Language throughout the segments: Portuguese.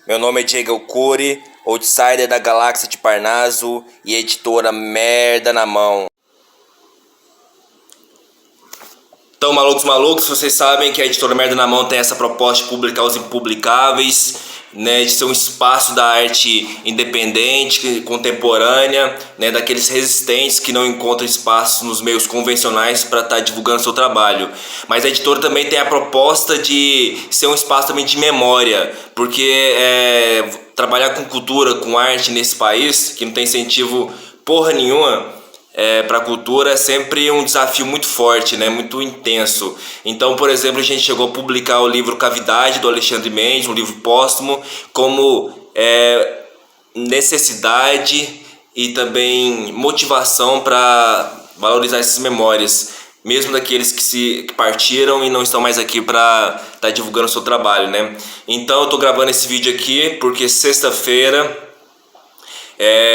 Meu nome é Diego Cury, outsider da galáxia de Parnaso e editora Merda na Mão. Então, malucos, vocês sabem que a editora Merda na Mão tem essa proposta de publicar os impublicáveis, né, de ser um espaço da arte independente, contemporânea, né, daqueles resistentes que não encontram espaço nos meios convencionais para estar divulgando seu trabalho. Mas a editora também tem a proposta de ser um espaço também de memória, porque trabalhar com cultura, com arte nesse país, que não tem incentivo porra nenhuma, para a cultura é sempre um desafio muito forte, né? Muito intenso. Então, por exemplo, a gente chegou a publicar o livro Cavidade, do Alexandre Mendes, um livro póstumo, como necessidade e também motivação para valorizar essas memórias, mesmo daqueles que partiram e não estão mais aqui para estar divulgando o seu trabalho, né? Então, eu tô gravando esse vídeo aqui porque sexta-feira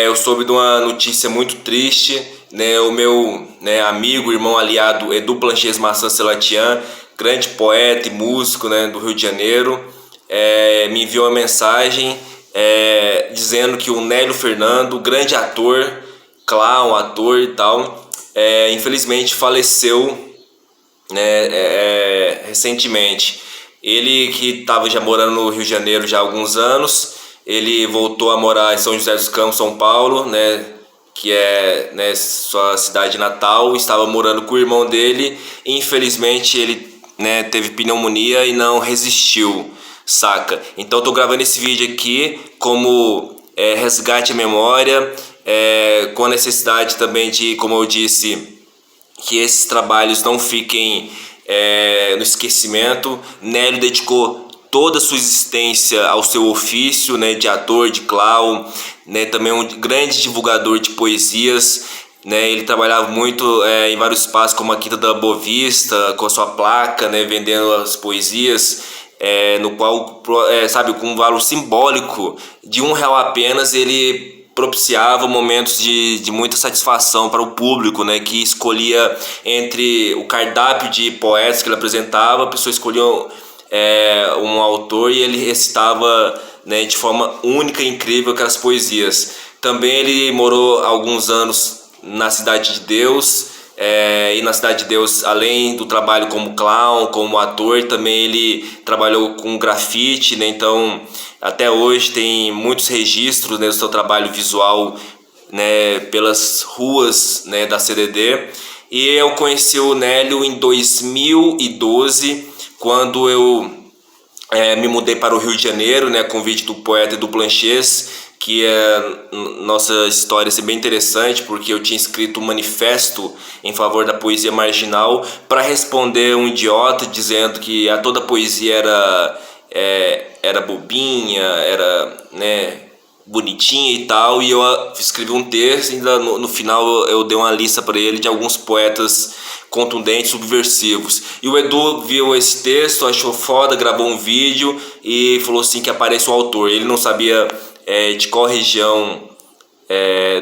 eu soube de uma notícia muito triste, né? O meu amigo, irmão aliado Edu Planches Maçã Selatian, grande poeta e músico, né, do Rio de Janeiro, me enviou uma mensagem dizendo que o Nélio Fernando, grande ator, clown, ator e tal, infelizmente faleceu, né, recentemente. Ele que estava já morando no Rio de Janeiro já há alguns anos, ele voltou a morar em São José dos Campos, São Paulo, né, que é, né, sua cidade natal. Estava morando com o irmão dele e infelizmente ele, né, teve pneumonia e não resistiu, saca? Então eu tô gravando esse vídeo aqui como resgate à memória, com a necessidade também de, como eu disse, que esses trabalhos não fiquem no esquecimento. Nélio dedicou toda a sua existência ao seu ofício, né, de ator, de clown, né, também um grande divulgador de poesias, né. Ele trabalhava muito em vários espaços, como a Quinta da Boa Vista, com a sua placa, né, vendendo as poesias, no qual, sabe, com um valor simbólico de R$1 apenas, ele propiciava momentos de muita satisfação para o público, né, que escolhia entre o cardápio de poetas que ele apresentava. A pessoa escolhia um autor e ele recitava, né, de forma única e incrível aquelas poesias. Também ele morou alguns anos na Cidade de Deus, e na Cidade de Deus, além do trabalho como clown, como ator, também ele trabalhou com grafite, né? Então até hoje tem muitos registros, né, do seu trabalho visual, né, pelas ruas, né, da CDD. E eu conheci o Nélio em 2012, quando eu me mudei para o Rio de Janeiro, né, a convite do poeta Edu Planches, que nossa história é bem interessante, porque eu tinha escrito um manifesto em favor da poesia marginal para responder um idiota dizendo que toda poesia era bobinha, era, né, bonitinha e tal, e eu escrevi um texto e ainda no final eu dei uma lista para ele de alguns poetas contundentes, subversivos. E o Edu viu esse texto, achou foda, gravou um vídeo e falou assim que aparece o autor. Ele não sabia de qual região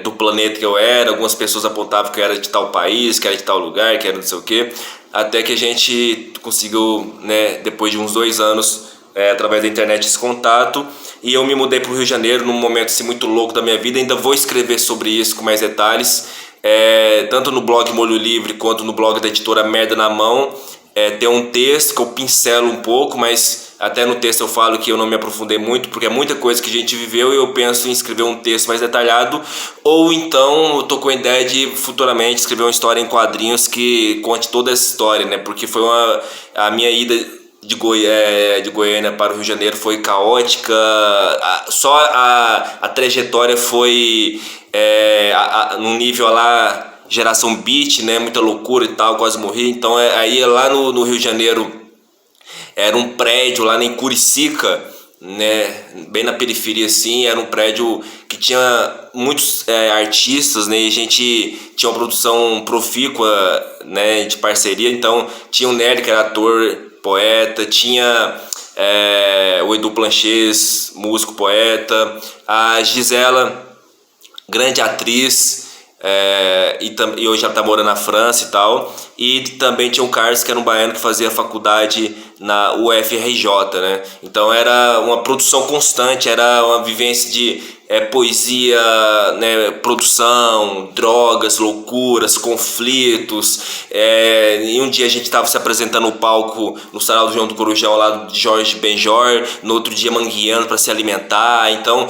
do planeta que eu era. Algumas pessoas apontavam que eu era de tal país, que era de tal lugar, que era não sei o que, até que a gente conseguiu, né, depois de uns 2 anos, através da internet, esse contato. E eu me mudei para o Rio de Janeiro num momento assim, muito louco da minha vida. Ainda vou escrever sobre isso com mais detalhes, tanto no blog Molho Livre quanto no blog da editora Merda na Mão. Tem um texto que eu pincelo um pouco, mas até no texto eu falo que eu não me aprofundei muito, porque é muita coisa que a gente viveu e eu penso em escrever um texto mais detalhado. Ou então eu tô com a ideia de futuramente escrever uma história em quadrinhos que conte toda essa história, né? Porque foi a minha ida de Goiânia para o Rio de Janeiro foi caótica. Só a trajetória foi num nível lá, geração beat, né, muita loucura e tal, quase morri. Então aí lá no Rio de Janeiro era um prédio lá em Curicica, né, bem na periferia assim. Era um prédio que tinha muitos artistas, né, e a gente tinha uma produção profícua, né, de parceria. Então tinha o Nery, que era ator, poeta, tinha o Edu Planches, músico, poeta, a Gisela, grande atriz, e hoje ela tá morando na França e tal. E também tinha o Carlos, que era um baiano que fazia faculdade na UFRJ, né? Então era uma produção constante, era uma vivência de poesia, né, produção, drogas, loucuras, conflitos. E um dia a gente estava se apresentando no palco no Sarau do João do Corujão, lá de Jorge Benjor, no outro dia mangueando para se alimentar. Então,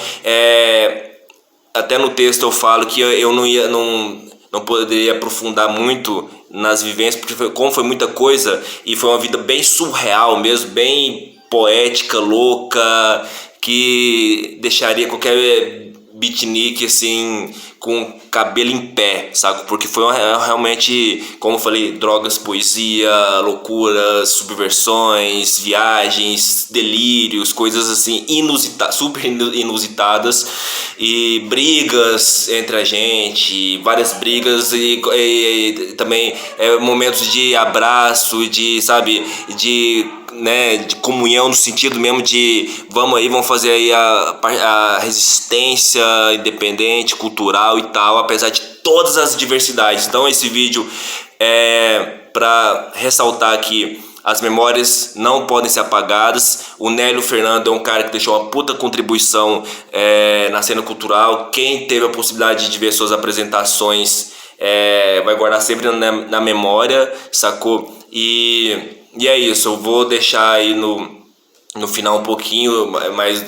até no texto eu falo que eu não poderia aprofundar muito nas vivências, porque como foi muita coisa e foi uma vida bem surreal mesmo, bem poética, louca, que deixaria qualquer beatnik assim com cabelo em pé, sabe? Porque foi realmente, como eu falei, drogas, poesia, loucuras, subversões, viagens, delírios, coisas assim super inusitadas, e brigas entre a gente, várias brigas, e também momentos de abraço, de, sabe, de comunhão, no sentido mesmo de vamos fazer aí a resistência independente, cultural e tal, apesar de todas as diversidades. Então esse vídeo é para ressaltar que as memórias não podem ser apagadas. O Nélio Fernando é um cara que deixou uma puta contribuição na cena cultural. Quem teve a possibilidade de ver suas apresentações vai guardar sempre na memória, sacou? E é isso, eu vou deixar aí no final um pouquinho mais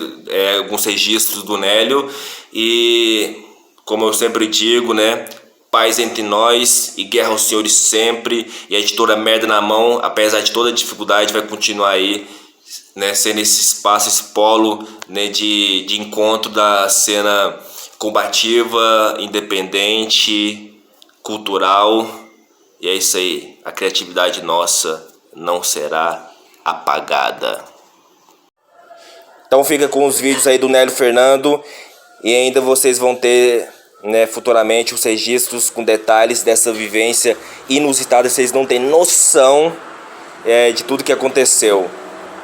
alguns registros do Nélio. E como eu sempre digo, né, paz entre nós e guerra aos senhores sempre. E a editora Merda na Mão, apesar de toda a dificuldade, vai continuar aí, né, sendo esse espaço, esse polo, né, de encontro da cena combativa, independente, cultural. E é isso aí, a criatividade nossa não será apagada. Então fica com os vídeos aí do Nélio Fernando, e ainda vocês vão ter, né, futuramente os registros com detalhes dessa vivência inusitada. Vocês não têm noção de tudo que aconteceu.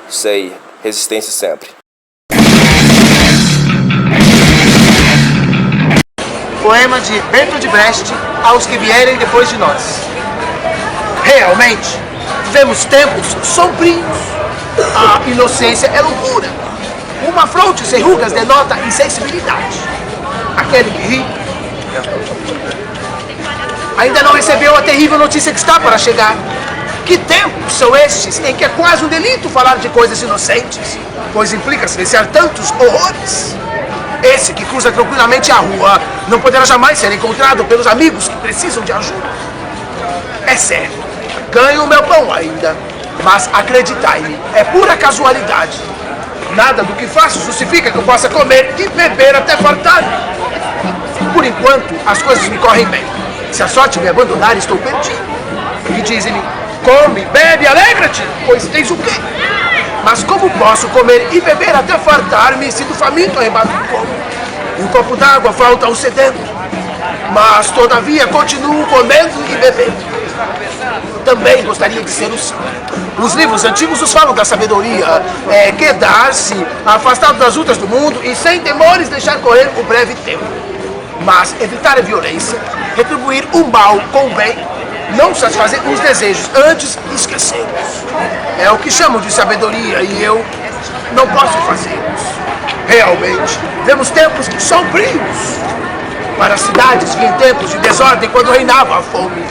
Isso aí, resistência sempre. Poema de Bertolt Brecht aos que vierem depois de nós. Realmente, vivemos tempos sombrios. A inocência é loucura. Uma fronte sem rugas denota insensibilidade. Aquele que ri ainda não recebeu a terrível notícia que está para chegar. Que tempos são estes em que é quase um delito falar de coisas inocentes, pois implica silenciar tantos horrores. Esse que cruza tranquilamente a rua não poderá jamais ser encontrado pelos amigos que precisam de ajuda. É certo, ganho o meu pão ainda, mas acreditai-me, é pura casualidade. Nada do que faço justifica que eu possa comer e beber até fartar-me. Por enquanto, as coisas me correm bem. Se a sorte me abandonar, estou perdido. E dizem-me, come, bebe, alegra-te, pois tens o quê? Mas como posso comer e beber até fartar-me, sinto faminto, arrebado de fome? E um copo d'água falta ao sedento. Mas, todavia, continuo comendo e bebendo. Também gostaria de ser o sábio. Os livros antigos nos falam da sabedoria, quedar-se afastado das lutas do mundo e sem temores deixar correr o breve tempo. Mas evitar a violência, retribuir o mal com o bem, não satisfazer os desejos, antes esquecê-los. É o que chamam de sabedoria e eu não posso fazê-los. Realmente, vemos tempos sombrios. Para as cidades vi em tempos de desordem quando reinava a fome.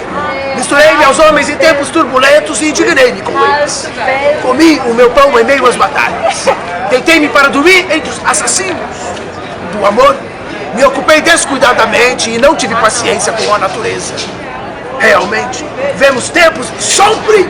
Misturei-me aos homens em tempos turbulentos e indignei-me com eles. Comi o meu pão em meio às batalhas. Deitei-me para dormir entre os assassinos. Do amor, me ocupei descuidadamente e não tive paciência com a natureza. Realmente, vemos tempos sombrios.